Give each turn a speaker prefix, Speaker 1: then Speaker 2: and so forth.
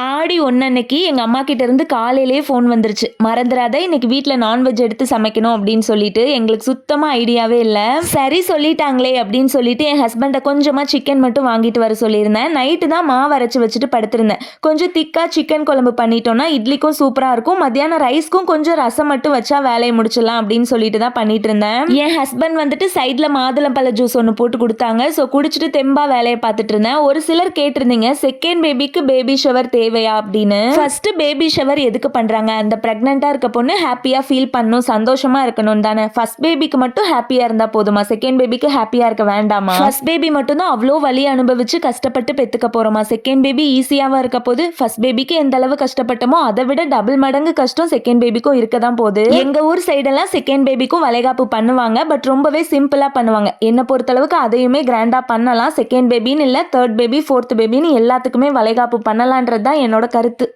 Speaker 1: ஆடி 1 அன்னைக்கு எங்க அம்மா கிட்ட இருந்து காலையிலேயே ஃபோன் வந்துருச்சு. மறந்துறாத இன்னைக்கு வீட்ல நான்வெஜ் எடுத்து சமைக்கணும் அப்படின்னு சொல்லிட்டு எங்களுக்கு சுத்தமா ஐடியாவே இல்ல. சரி சொல்லிட்டாங்களே அப்படின்னு சொல்லிட்டு என் ஹஸ்பண்ட கொஞ்சமா சிக்கன் மட்டும் வாங்கிட்டு வர சொல்லியிருந்தேன். நைட்டு தான் மாவு அரைச்சு வச்சுட்டு படுத்திருந்தேன். கொஞ்சம் திக்கா சிக்கன் குழம்பு பண்ணிட்டோம்னா இட்லிக்கும் சூப்பரா இருக்கும். மத்தியானம் ரைஸ்க்கும் கொஞ்சம் ரசம் மட்டும் வச்சா வேலையை முடிச்சிடலாம் அப்படின்னு சொல்லிட்டு தான் பண்ணிட்டு இருந்தேன். என் ஹஸ்பண்ட் வந்துட்டு சைட்ல மாதுளம்பழ ஜூஸ் ஒன்று போட்டு கொடுத்தாங்க. ஸோ குடிச்சிட்டு தெம்பா வேலையை பார்த்துட்டு இருந்தேன். ஒரு சிலர் கேட்டிருந்தீங்க செகண்ட் பேபிக்கு பேபி ஷவர் தேவையா அப்படின்னு. ஃபர்ஸ்ட் பேபி ஷவர் எதுக்கு பண்றாங்க? அந்த பிரெக்னெண்டா இருக்க பொண்ணு ஹாப்பியா ஃபீல் பண்ணணும், சந்தோஷமா இருக்கணும் தானே. ஃபர்ஸ்ட் பேபிக்கு மட்டும் ஹாப்பியா இருந்தா போதுமா? செகண்ட் பேபிக்கு ஹாப்பியா இருக்க வேண்டாமா? ஃபர்ஸ்ட் பேபி மட்டும் தான் அவ்வளோ வலி அனுபவிச்சு கஷ்டப்பட்டு பெத்துக்க போறோமா? செகண்ட் பேபி ஈஸியாவா இருக்க போது. ஃபர்ஸ்ட் பேபிக்கு எந்த அளவு கஷ்டப்பட்டமோ அதை விட டபுள் மடங்கு கஷ்டம் செகண்ட் பேபிக்கும் இருக்க தான் போகுது. எங்க ஊர் சைடெல்லாம் செகண்ட் பேபிக்கும் வளைகாப்பு பண்ணுவாங்க. பட் ரொம்பவே சிம்பிளா பண்ணுவாங்க. என்ன பொறுத்தளவுக்கு அதையுமே கிராண்டா பண்ணலாம். செகண்ட் பேபின்னு இல்ல, தேர்ட் பேபி, ஃபோர்த் பேபின்னு எல்லாத்துக்குமே வளைகாப்பு பண்ணலான்றது தான் என்னோட கருத்து.